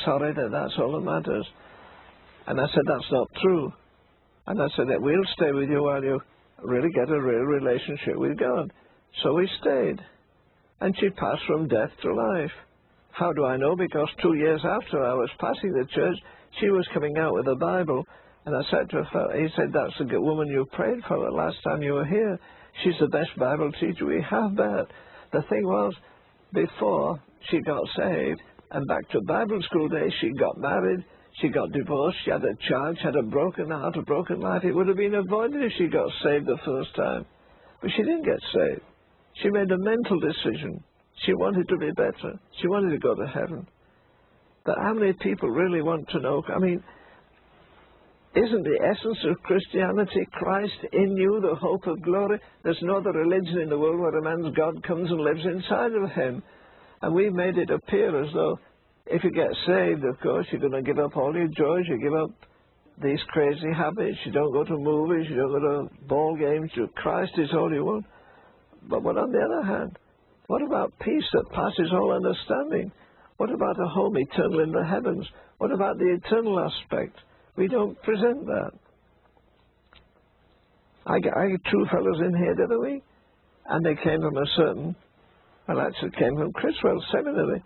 sorry that that's all that matters. And I said, that's not true. And I said, that we'll stay with you while you really get a real relationship with God. So we stayed. And she passed from death to life. How do I know? Because 2 years after I was passing the church, she was coming out with a Bible. And I said to her, he said, that's the good woman you prayed for the last time you were here. She's the best Bible teacher we have, Bert. The thing was, before she got saved, and back to Bible school days, she got married, she got divorced, she had a child, she had a broken heart, a broken life. It would have been avoided if she got saved the first time. But she didn't get saved. She made a mental decision. She wanted to be better. She wanted to go to heaven. But how many people really want to know? I mean, isn't the essence of Christianity Christ in you, the hope of glory? There's no other religion in the world where a man's God comes and lives inside of him. And we made it appear as though if you get saved, of course, you're going to give up all your joys, you give up these crazy habits, you don't go to movies, you don't go to ball games, Christ is all you want. But on the other hand, what about peace that passes all understanding? What about a home eternal in the heavens? What about the eternal aspect? We don't present that. I had two fellows in here the other week, and they came from a certain, well, actually came from Criswell Seminary.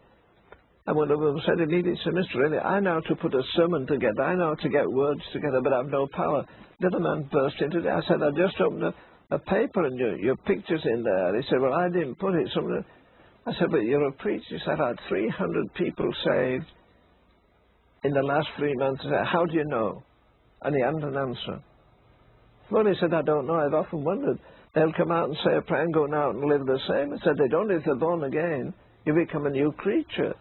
And one of them said immediately, Mr. Really, I know to put a sermon together, I know to get words together, but I've no power. The other man burst into it. I said, I just opened a paper and your picture's in there. He said, well, I didn't put it. I said, but you're a preacher. He said, I've had 300 people saved in the last 3 months. I said, how do you know? And he hadn't an answer. Well, he said, I don't know. I've often wondered. They'll come out and say a prayer and go out and live the same. I said, they don't. If they're born again, you become a new creature.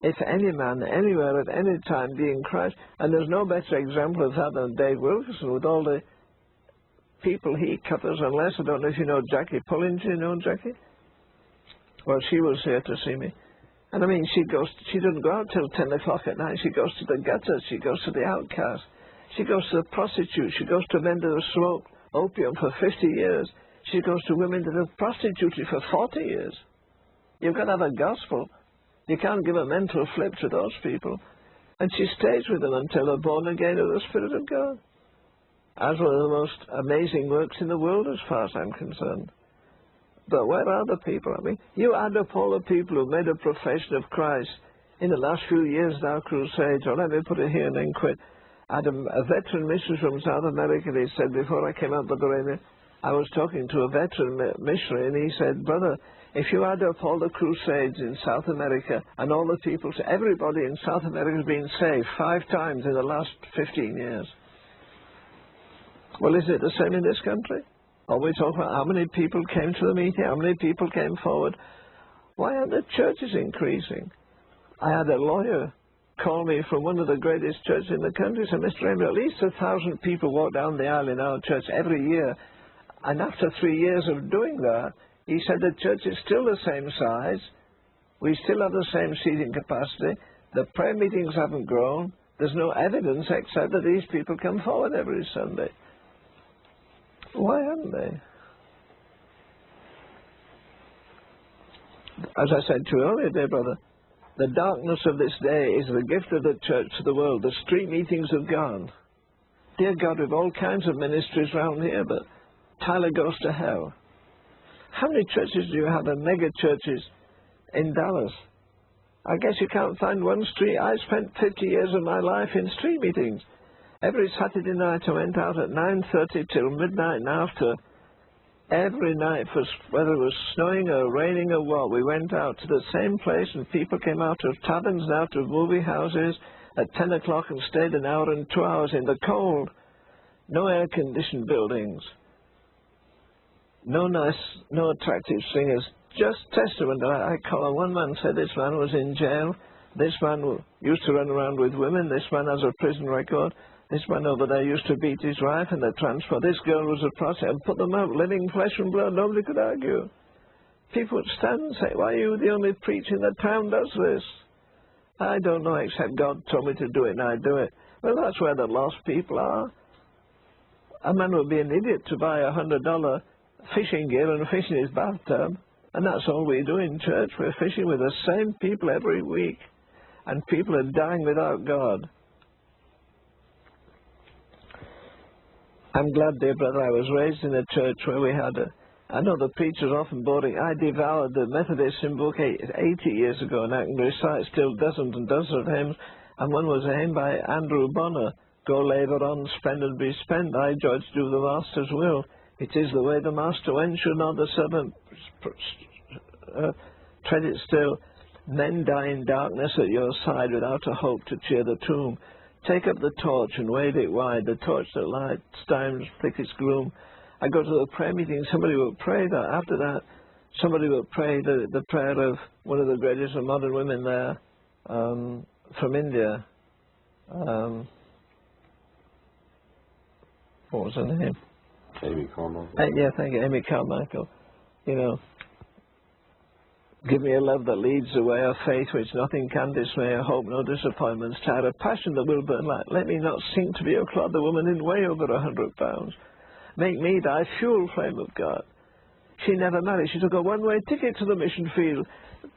If any man, anywhere, at any time, be in Christ. And there's no better example of that than Dave Wilkerson with all the people he covers, unless, I don't know if you know Jackie Pullinger. You know Jackie? Well, she was here to see me. And I mean, she doesn't go out till 10 o'clock at night. She goes to the gutters. She goes to the outcasts. She goes to the prostitutes. She goes to men that have smoked opium for 50 years. She goes to women that have prostituted for 40 years. You've got to have a gospel. You can't give a mental flip to those people. And she stays with them until they're born again of the Spirit of God. As one of the most amazing works in the world as far as I'm concerned. But where are the people? I mean, you add up all the people who made a profession of Christ in the last few years now, crusades, or let me put it here and then quit. I had a veteran missionary from South America, and he said, before I came out, Brother Ravenhill, I was talking to a veteran missionary, and he said, brother, if you add up all the crusades in South America and all the people, everybody in South America has been saved 5 times in the last 15 years. Well, isn't it the same in this country? Or we talk about how many people came to the meeting, how many people came forward. Why aren't the churches increasing? I had a lawyer call me from one of the greatest churches in the country. He said, Mr. Ravenhill, at least 1,000 people walk down the aisle in our church every year. And after 3 years of doing that, he said the church is still the same size. We still have the same seating capacity. The prayer meetings haven't grown. There's no evidence except that these people come forward every Sunday. Why haven't they? As I said to you earlier, dear brother, the darkness of this day is the gift of the church to the world. The street meetings have gone. Dear God, we've all kinds of ministries around here, but Tyler goes to hell. How many churches do you have in mega churches in Dallas? I guess you can't find one street. I spent 50 years of my life in street meetings. Every Saturday night I went out at 9:30 till midnight and after. Every night, whether it was snowing or raining or what, we went out to the same place and people came out of taverns and out of movie houses at 10 o'clock and stayed an hour and 2 hours in the cold. No air-conditioned buildings. No nice, no attractive singers. Just testament. I call one man said this man was in jail. This man used to run around with women. This man has a prison record. This man over there used to beat his wife and the transport. This girl was a prostitute and put them out, living flesh and blood. Nobody could argue. People would stand and say, why are you the only preacher in the town does this? I don't know, except God told me to do it and I do it. Well, that's where the lost people are. A man would be an idiot to buy $100 fishing gear and fish in his bathtub. And that's all we do in church. We're fishing with the same people every week. and people are dying without God. I'm glad, dear brother, I was raised in a church where we had I know the preachers often boring. I devoured the Methodist hymn book 80 years ago, and I can recite still dozens and dozens of hymns. And one was a hymn by Andrew Bonner, "Go labour on, spend and be spent, thy joy to do the Master's will. It is the way the Master went, should not the servant tread it still. Men die in darkness at your side without a hope to cheer the tomb. Take up the torch and wave it wide, the torch that lights time's thickest gloom." I go to the prayer meeting, somebody will pray that. After that, somebody will pray the prayer of one of the greatest of modern women there, from India. What was her name? Amy Carmichael. Yeah, thank you, Amy Carmichael. You know, give me a love that leads the way of faith, which nothing can dismay, a hope, no disappointments, tired, a passion that will burn light. Let me not sink to be a clod, the woman in way over 100 pounds. Make me thy fuel flame of God. She never married. She took a one-way ticket to the mission field.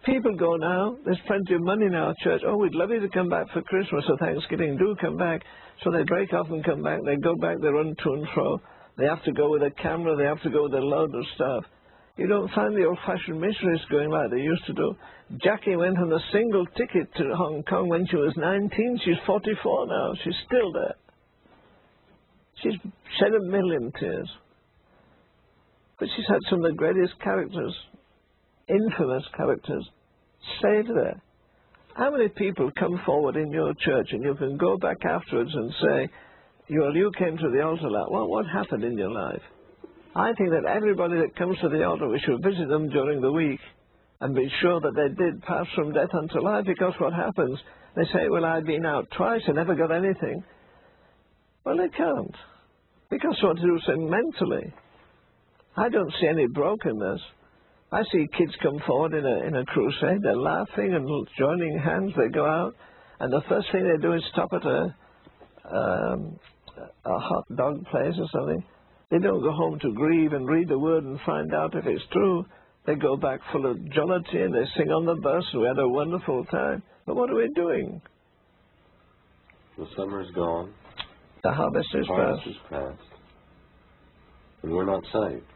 People go now. There's plenty of money in our church. Oh, we'd love you to come back for Christmas or Thanksgiving. Do come back. So they break off and come back. They go back. They run to and fro. They have to go with a camera. They have to go with a load of stuff. You don't find the old-fashioned missionaries going like they used to do. Jackie went on a single ticket to Hong Kong when she was 19. She's 44 now. She's still there. She's shed 1 million tears. But she's had some of the greatest characters, infamous characters, saved there. How many people come forward in your church and you can go back afterwards and say, you came to the altar, what happened in your life? I think that everybody that comes to the altar, we should visit them during the week and be sure that they did pass from death unto life, because what happens, they say, well, I've been out twice and never got anything. Well, they can't, because what to do is mentally. I don't see any brokenness. I see kids come forward in a crusade. They're laughing and joining hands. They go out, and the first thing they do is stop at a hot dog place or something. They don't go home to grieve and read the word and find out if it's true. They go back full of jollity and they sing on the bus, and we had a wonderful time. But what are we doing? The summer's gone. The harvest is past. And we're not saved.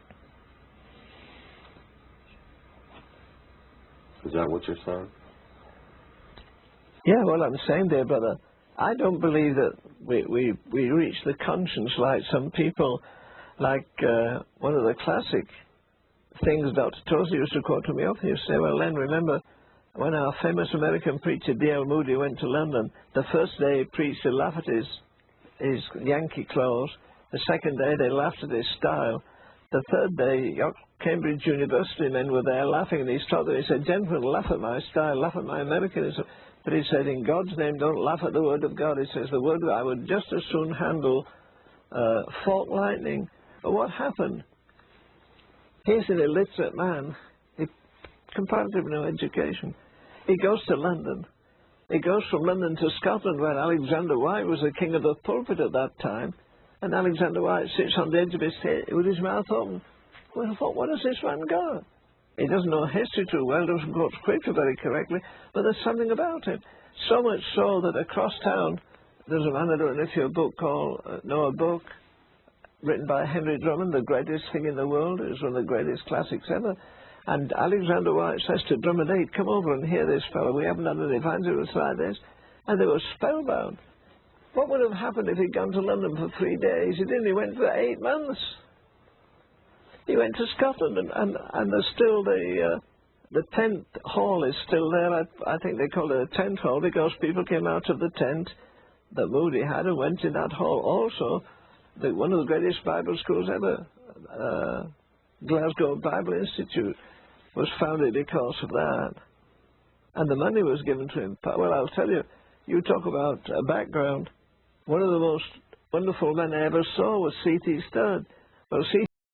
Is that what you're saying? Yeah, well, I'm saying there, brother, I don't believe that we reach the conscience like some people, like one of the classic things Dr. Tozer used to quote to me often. He used to say, well, Len, remember when our famous American preacher D.L. Moody went to London, the first day he preached, they laughed at his Yankee clothes. The second day they laughed at his style. The third day, Cambridge University men were there laughing, and he stopped there. He said, gentlemen, laugh at my style, laugh at my Americanism. But he said, in God's name, don't laugh at the word of God. He says, the word of God, I would just as soon handle fork lightning. But what happened? Here's an illiterate man, comparatively no education. He goes to London. He goes from London to Scotland, where Alexander White was the king of the pulpit at that time. And Alexander White sits on the edge of his head with his mouth open. Well, I thought, what does this man got? He doesn't know history too well, doesn't quote scripture very correctly, but there's something about it. So much so that across town, there's a man, I don't know if you know a book written by Henry Drummond, The Greatest Thing in the World. It was one of the greatest classics ever. And Alexander White says to Drummond, hey, come over and hear this fellow. We haven't had an evangelist like this. And they were spellbound. What would have happened if he'd gone to London for 3 days? He didn't. He went for 8 months. He went to Scotland, and there's still the tent hall is still there. I think they call it a tent hall because people came out of the tent that Moody had and went in that hall. Also, one of the greatest Bible schools ever, Glasgow Bible Institute, was founded because of that. And the money was given to him. Well, I'll tell you, you talk about a background. One of the most wonderful men I ever saw was C.T. Studd. Well, C.